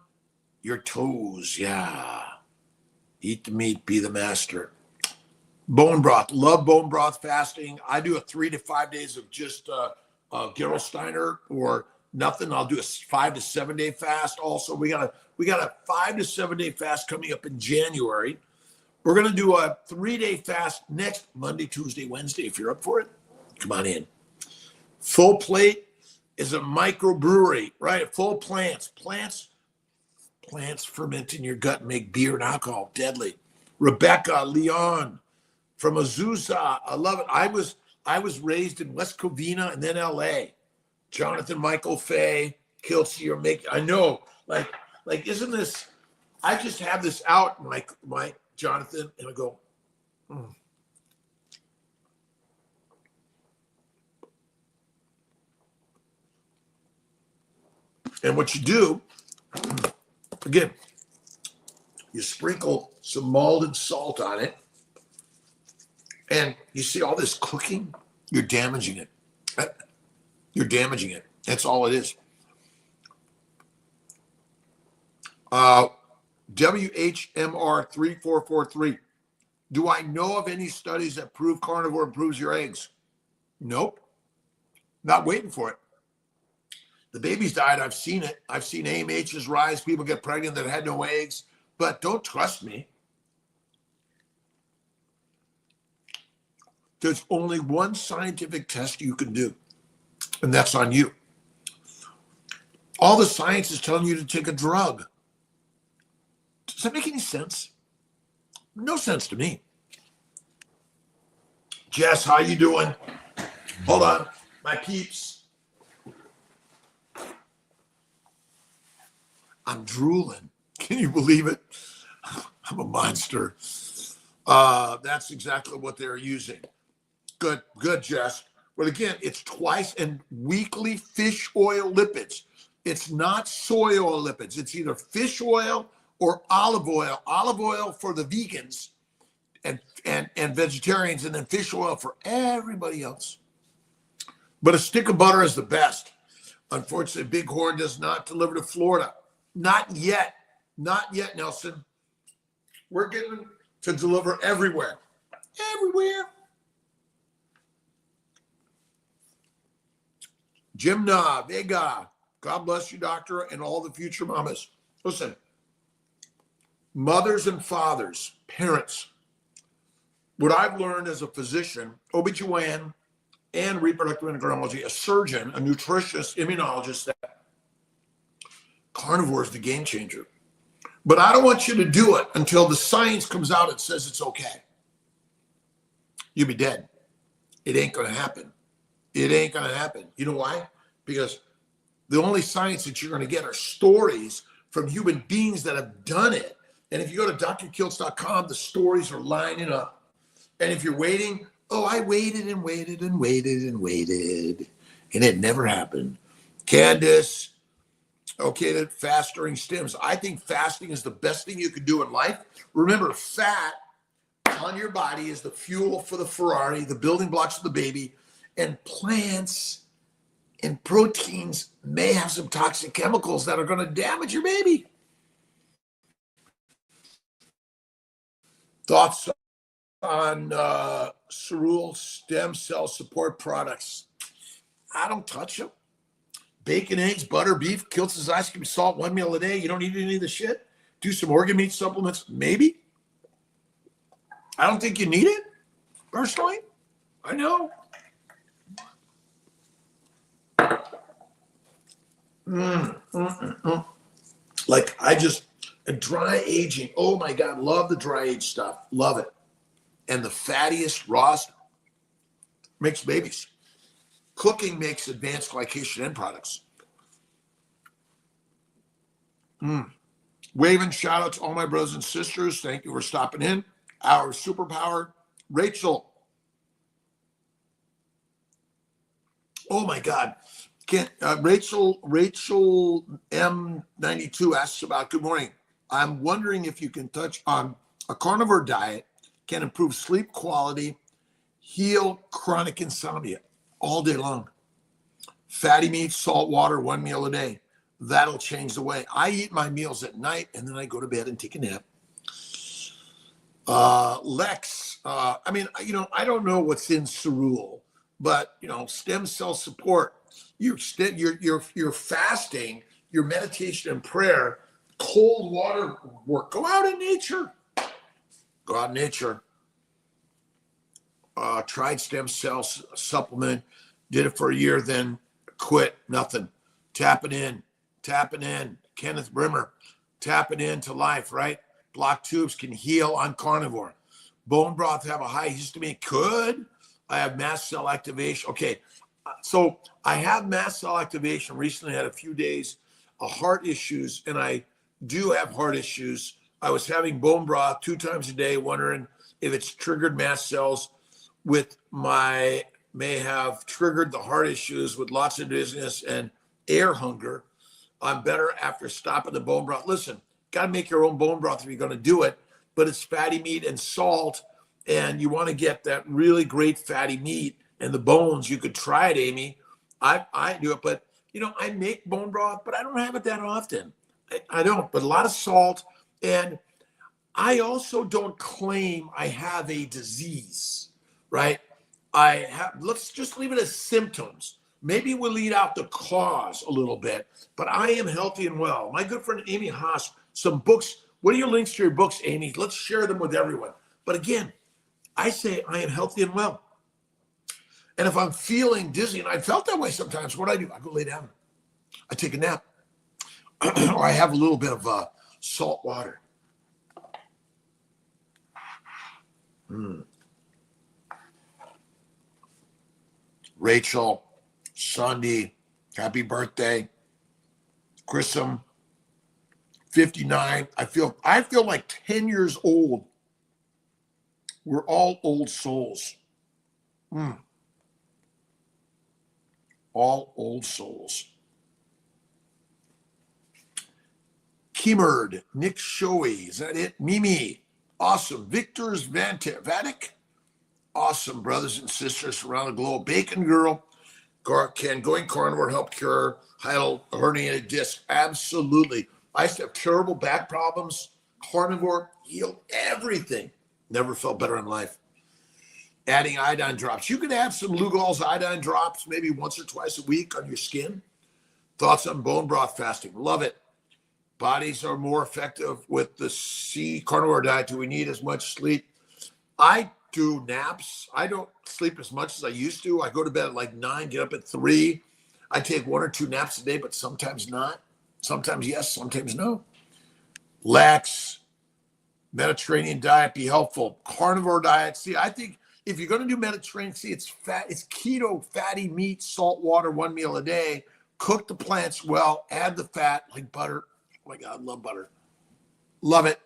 Your toes, yeah. Eat the meat, be the master. Bone broth, love bone broth fasting. I do a 3 to 5 days of just Gerolsteiner or nothing. I'll do a 5 to 7 day fast. Also, we got a 5 to 7 day fast coming up in January. We're gonna do a 3-day fast next Monday, Tuesday, Wednesday. If you're up for it, come on in. Full Plate is a microbrewery, right? Full plants. Plants ferment in your gut and make beer and alcohol deadly. Rebecca Leon from Azusa. I love it. I was raised in West Covina and then LA. Jonathan Michael Fay, Kiltz, you're making, I know, like, isn't this, I just have this out, my Jonathan, and I go, And what you do, again, you sprinkle some malted salt on it, and you see all this cooking, you're damaging it. You're damaging it. That's all it is. WHMR 3443. Do I know of any studies that prove carnivore improves your eggs? Nope. Not waiting for it. The baby's died. I've seen it. I've seen AMHs rise. People get pregnant that had no eggs. But don't trust me. There's only one scientific test you can do, and that's on you. All the science is telling you to take a drug. Does that make any sense? No sense to me. Jess, how you doing? Hold on, my peeps. I'm drooling. Can you believe it? I'm a monster. That's exactly what they're using. Good, Jess. But again, it's twice and weekly fish oil lipids. It's not soy oil lipids. It's either fish oil or olive oil. Olive oil for the vegans and vegetarians, and then fish oil for everybody else. But a stick of butter is the best. Unfortunately, Bighorn does not deliver to Florida. Not yet. Not yet, Nelson. We're getting to deliver everywhere. Everywhere. Jimna, Vega, God bless you, doctor, and all the future mamas. Listen, mothers and fathers, parents, what I've learned as a physician, OBGYN, and reproductive endocrinology, a surgeon, a nutritionist, immunologist, that carnivore is the game changer. But I don't want you to do it until the science comes out and says it's okay. You'll be dead. It ain't going to happen. It ain't going to happen. You know why? Because the only science that you're going to get are stories from human beings that have done it. And if you go to drkiltz.com, the stories are lining up. And if you're waiting, oh, I waited and waited and waited and waited, and it never happened. Candace, okay, that fast during stims. I think fasting is the best thing you can do in life. Remember, fat on your body is the fuel for the Ferrari, the building blocks of the baby, and plants and proteins may have some toxic chemicals that are going to damage your baby. Thoughts on cereal stem cell support products? I don't touch them. Bacon, eggs, butter, beef, Kiltz's ice cream, salt, one meal a day. You don't eat any of the shit. Do some organ meat supplements, maybe. I don't think you need it, personally. I know. Like dry aging. Oh my God, love the dry age stuff. Love it. And the fattiest, rawest makes babies. Cooking makes advanced glycation end products. Waving shout out to all my brothers and sisters. Thank you for stopping in. Our superpower, Rachel. Oh my God. Rachel M92 asks about, good morning. I'm wondering if you can touch on a carnivore diet can improve sleep quality, heal chronic insomnia all day long. Fatty meats, salt water, one meal a day. That'll change the way. I eat my meals at night and then I go to bed and take a nap. Lex, I don't know what's in cereal, but stem cell support. You're fasting, your meditation and prayer, cold water work. Go out in nature. Go out in nature. Tried stem cell supplement, did it for a year, then quit. Nothing. Tapping in. Kenneth Brimmer, tapping into life, right? Blocked tubes can heal on carnivore. Bone broth have a high histamine. Could. I have mast cell activation. Okay. So I have mast cell activation. Recently had a few days of heart issues, and I do have heart issues. I was having bone broth 2 times a day, wondering if it's triggered mast cells may have triggered the heart issues with lots of dizziness and air hunger. I'm better after stopping the bone broth. Listen, got to make your own bone broth if you're going to do it, but it's fatty meat and salt, and you want to get that really great fatty meat and the bones. You could try it, Amy. I do it, but I make bone broth, but I don't have it that often. I don't, but a lot of salt. And I also don't claim I have a disease, right? Let's just leave it as symptoms. Maybe we'll lead out the cause a little bit, but I am healthy and well. My good friend Amy Haas, some books. What are your links to your books, Amy? Let's share them with everyone. But again, I say I am healthy and well. And if I'm feeling dizzy, and I felt that way sometimes, what do? I go lay down. I take a nap. Or I have a little bit of salt water. Rachel, Sunday, happy birthday. Grissom, 59. I feel like 10 years old. We're all old souls. All old souls. Kimerd, Nick Shoei, is that it? Mimi, awesome. Victor's Vatic, awesome brothers and sisters around the globe. Bacon Girl, can going carnivore help cure herniated disc? Absolutely. I used to have terrible back problems. Carnivore healed everything. Never felt better in life. Adding iodine drops. You could add some Lugol's iodine drops maybe once or twice a week on your skin. Thoughts on bone broth fasting? Love it. Bodies are more effective with the C carnivore diet. Do we need as much sleep? I do naps. I don't sleep as much as I used to. I go to bed at like 9, get up at 3. I take 1 or 2 naps a day, but sometimes not. Sometimes yes, sometimes no. Lax, Mediterranean diet, be helpful. Carnivore diet. See, I think if you're going to do Mediterranean, see, it's fat, it's keto, fatty meat, salt water, 1 meal a day. Cook the plants well, add the fat like butter. Oh my God, love butter. Love it.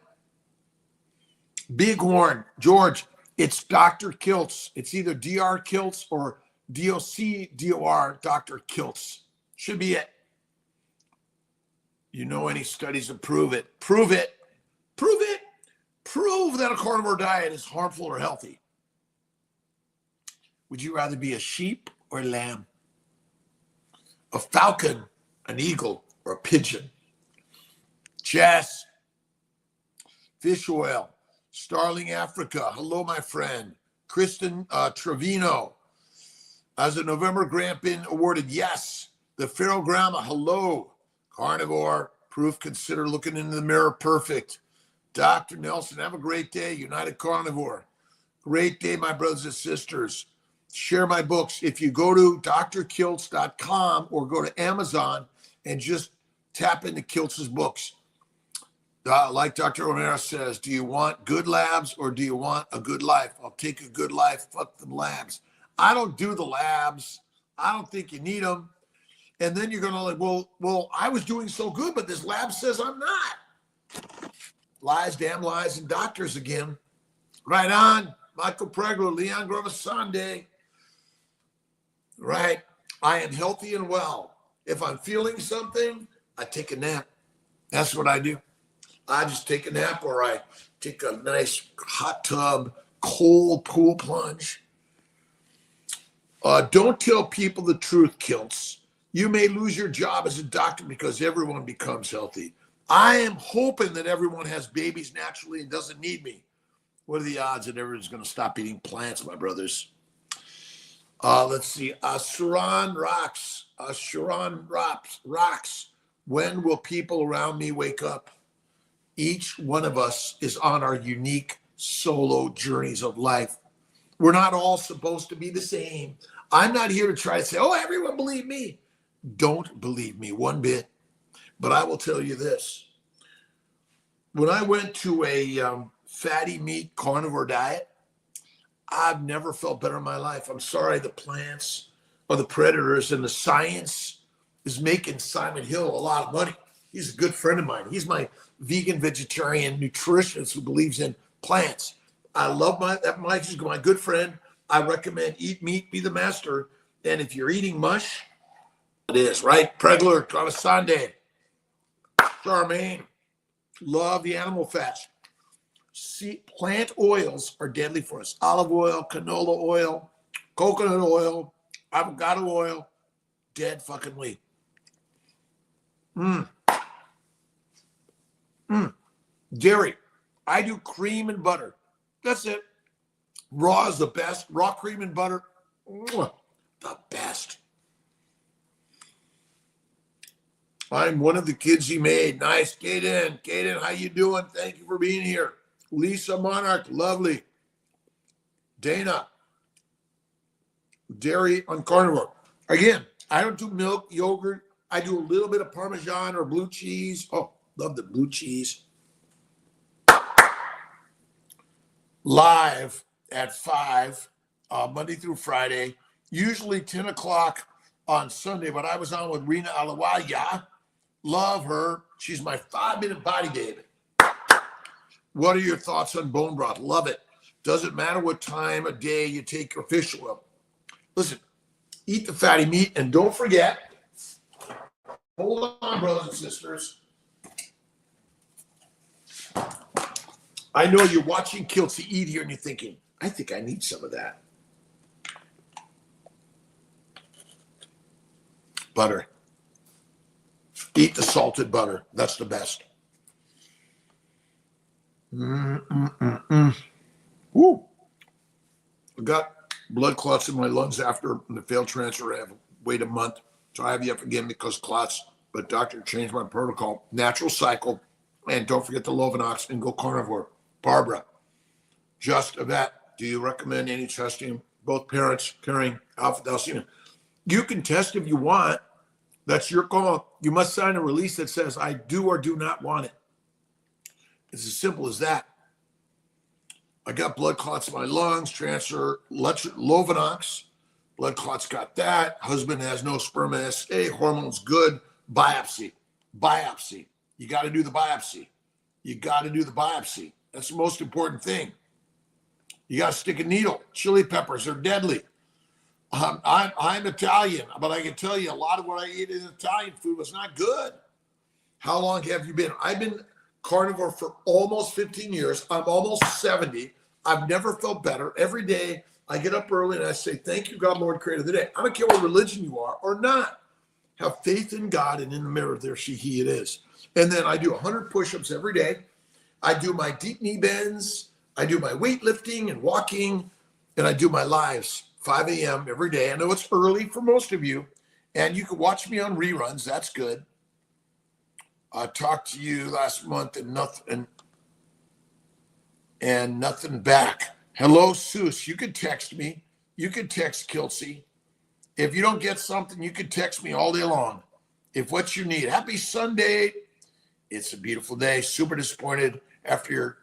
Bighorn, George, it's Dr. Kiltz. It's either Dr. Kiltz or DOC, Dr. Kiltz. Should be it. You know any studies that prove it? Prove it. Prove it. Prove that a carnivore diet is harmful or healthy. Would you rather be a sheep or a lamb? A falcon, an eagle, or a pigeon? Jess, fish oil, Starling Africa. Hello, my friend. Kristen Trevino. As a November Grampian awarded, yes. The Ferrograma, hello. Carnivore, proof, consider looking into the mirror, perfect. Dr. Nelson, have a great day. United Carnivore. Great day, my brothers and sisters. Share my books. If you go to drkiltz.com or go to Amazon and just tap into Kiltz's books. Like Dr. O'Mara says, do you want good labs or do you want a good life? I'll take a good life. Fuck them labs. I don't do the labs. I don't think you need them. And then you're going to like, well, I was doing so good, but this lab says I'm not. Lies, damn lies, and doctors again. Right on. Michael Pregler, Leon Grovasande. Right. I am healthy and well. If I'm feeling something, I take a nap. That's what I do. I just take a nap or I take a nice hot tub, cold pool plunge. Don't tell people the truth, Kiltz. You may lose your job as a doctor because everyone becomes healthy. I am hoping that everyone has babies naturally and doesn't need me. What are the odds that everyone's going to stop eating plants, my brothers? Let's see. Sharon rocks. Sharon rocks. When will people around me wake up? Each one of us is on our unique solo journeys of life. We're not all supposed to be the same. I'm not here to try to say, oh, everyone believe me. Don't believe me one bit. But I will tell you this. When I went to a fatty meat carnivore diet, I've never felt better in my life. I'm sorry, the plants are the predators, and the science is making Simon Hill a lot of money. He's a good friend of mine. He's my vegan, vegetarian nutritionist who believes in plants. I love he's my good friend. I recommend eat meat, be the master. And if you're eating mush, it is, right? Pregler, on a Sunday. Charmaine, love the animal fats. See, plant oils are deadly for us. Olive oil, canola oil, coconut oil, avocado oil, dead fucking weight. Dairy. I do cream and butter. That's it. Raw is the best. Raw cream and butter. The best. I'm one of the kids he made. Nice. Kaden, how you doing? Thank you for being here. Lisa Monarch, lovely. Dana, dairy on carnivore. Again, I don't do milk, yogurt. I do a little bit of Parmesan or blue cheese. Oh, love the blue cheese. Live at 5, Monday through Friday, usually 10 o'clock on Sunday, but I was on with Rena Alawaya. Love her. She's my 5-minute body baby. What are your thoughts on bone broth? Love it. Doesn't matter what time of day you take your fish oil. Listen, eat the fatty meat, and don't forget, hold on, brothers and sisters. I know you're watching Kiltz eat here and you're thinking, I think I need some of that. Butter. Eat the salted butter. That's the best. Woo. I got blood clots in my lungs after the failed transfer. I have to wait a month. So I have you forgive me because clots. But doctor changed my protocol. Natural cycle. And don't forget the Lovenox and go carnivore. Barbara, just a vet. Do you recommend any testing? Both parents carrying alpha thalassemia. You can test if you want. That's your call. You must sign a release that says I do or do not want it. It's as simple as that. I got blood clots in my lungs, transfer Lovenox. Blood clots got that. Husband has no sperm SA. Hormones good. Biopsy. Biopsy. You got to do the biopsy. You got to do the biopsy. That's the most important thing. You got to stick a needle. Chili peppers are deadly. I'm Italian, but I can tell you a lot of what I eat in Italian food was not good. How long have you been? I've been carnivore for almost 15 years. I'm almost 70. I've never felt better. Every day I get up early and I say, thank you, God, Lord, creator of the day. I don't care what religion you are or not. Have faith in God, and in the mirror, there she, he, it is. And then I do 100 push-ups every day. I do my deep knee bends. I do my weightlifting and walking, and I do my lives 5 a.m. every day. I know it's early for most of you, and you can watch me on reruns. That's good. I talked to you last month and nothing back. Hello, Seuss. You can text me. You can text Kiltzy. If you don't get something, you can text me all day long. If what you need. Happy Sunday. It's a beautiful day. Super disappointed after your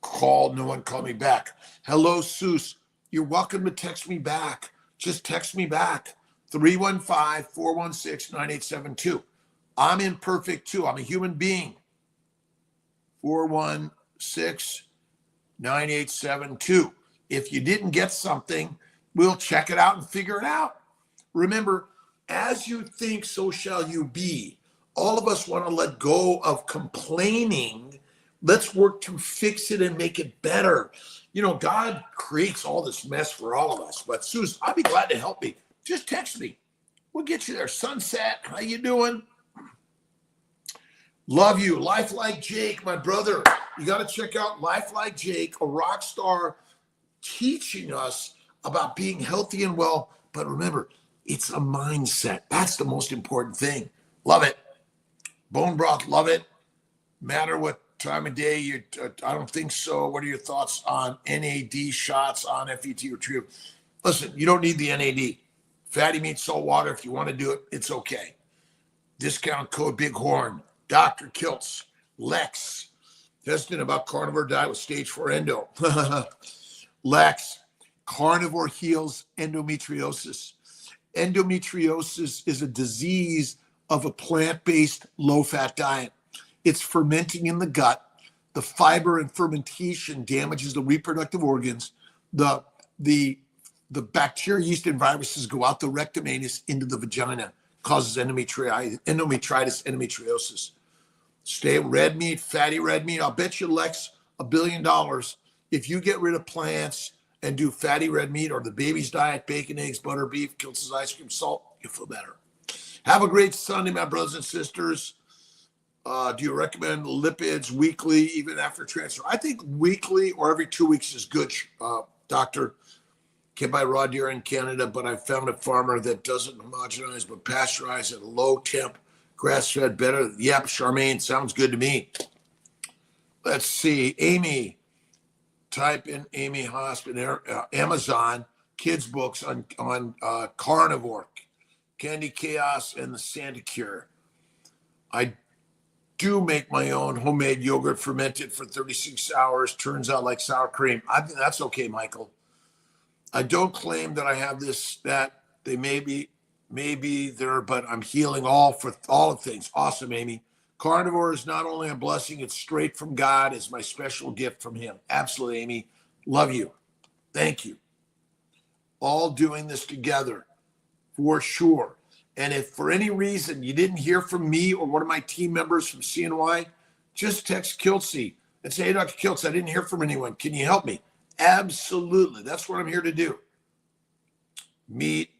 call. No one called me back. Hello, Seuss. You're welcome to text me back. Just text me back. 315-416-9872. I'm imperfect too. I'm a human being. 416-9872. If you didn't get something, we'll check it out and figure it out. Remember, as you think, so shall you be. All of us want to let go of complaining. Let's work to fix it and make it better. You know, God creates all this mess for all of us. But Susan, I'd be glad to help me. Just text me. We'll get you there. Sunset, how you doing? Love you. Life Like Jake, my brother. You got to check out Life Like Jake, a rock star teaching us about being healthy and well. But remember, it's a mindset. That's the most important thing. Love it. Bone broth, love it. Matter what time of day you, I don't think so. What are your thoughts on NAD shots on FET retrieval? Listen, you don't need the NAD. Fatty meat, salt water, if you want to do it, it's okay. Discount code Bighorn, Dr. Kiltz, Lex, testing about carnivore diet with stage 4 endo. Lex, carnivore heals endometriosis. Endometriosis is a disease of a plant-based low-fat diet. It's fermenting in the gut. The fiber and fermentation damages the reproductive organs. The bacteria, yeast, and viruses go out the rectum anus into the vagina, causes endometritis, endometriosis. Stay red meat, fatty red meat. I'll bet you, Lex, $1 billion. If you get rid of plants and do fatty red meat or the baby's diet, bacon, eggs, butter, beef, Kiltz's ice cream, salt, you'll feel better. Have a great Sunday, my brothers and sisters. Do you recommend lipids weekly, even after transfer? I think weekly or every 2 weeks is good, doctor. Can't buy raw deer in Canada, but I found a farmer that doesn't homogenize but pasteurize at a low temp, grass-fed, better. Yep, Charmaine, sounds good to me. Let's see. Amy, type in Amy Hospital, Amazon, kids books on carnivore, Candy Chaos, and the Santa Cure. I do make my own homemade yogurt, fermented for 36 hours. Turns out like sour cream. I think that's okay, Michael. I don't claim that I have this, that. They may be there, but I'm healing all of things. Awesome, Amy. Carnivore is not only a blessing, it's straight from God. It's my special gift from him. Absolutely, Amy. Love you. Thank you. All doing this together for sure. And if for any reason you didn't hear from me or one of my team members from CNY, just text Kiltzy and say, hey, Dr. Kiltz, I didn't hear from anyone. Can you help me? Absolutely. That's what I'm here to do. Meat,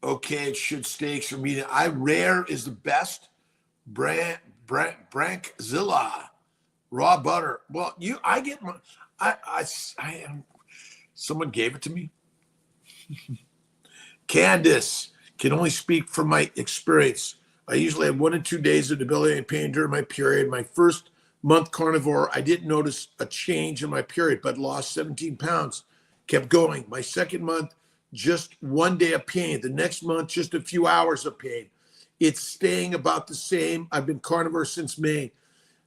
okay, it should steaks or meat. Rare is the best. Brankzilla, raw butter. Well, I get my, I am, someone gave it to me. Candace, can only speak from my experience. I usually have 1 to 2 days of debilitating pain during my period. My first month carnivore, I didn't notice a change in my period, but lost 17 pounds. Kept going. My second month, just 1 day of pain. The next month, just a few hours of pain. It's staying about the same. I've been carnivore since May.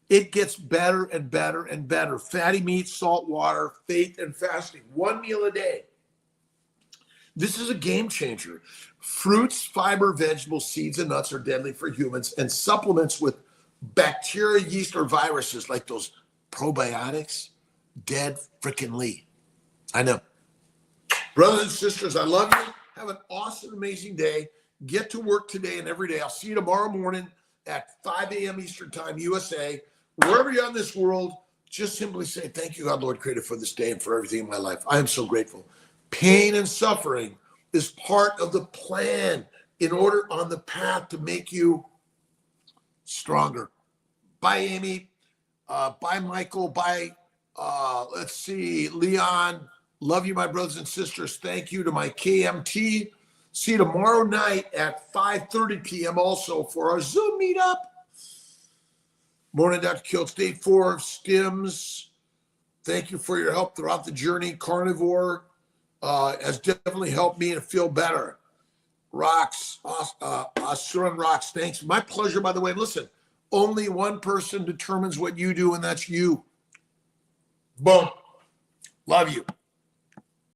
It gets better and better and better. Fatty meats, salt water, faith, and fasting. 1 meal a day. This is a game changer. Fruits, fiber, vegetables, seeds, and nuts are deadly for humans, and supplements with bacteria, yeast, or viruses like those probiotics, dead frickin' I know. Brothers and sisters, I love you. Have an awesome, amazing day. Get to work today and every day. I'll see you tomorrow morning at 5 a.m. Eastern Time, USA. Wherever you're in this world, just simply say, thank you, God, Lord, Creator, for this day and for everything in my life. I am so grateful. Pain and suffering is part of the plan in order on the path to make you stronger. Bye, Amy. Bye, Michael. Bye, let's see, Leon. Love you, my brothers and sisters. Thank you to my KMT. See you tomorrow night at 5:30 p.m. also for our Zoom meetup. Morning, Dr. Kiltz, day 4 of STIMS. Thank you for your help throughout the journey. Carnivore has definitely helped me to feel better. Rocks, Asuran rocks. Thanks. My pleasure, by the way. Listen, only one person determines what you do, and that's you. Boom. Love you.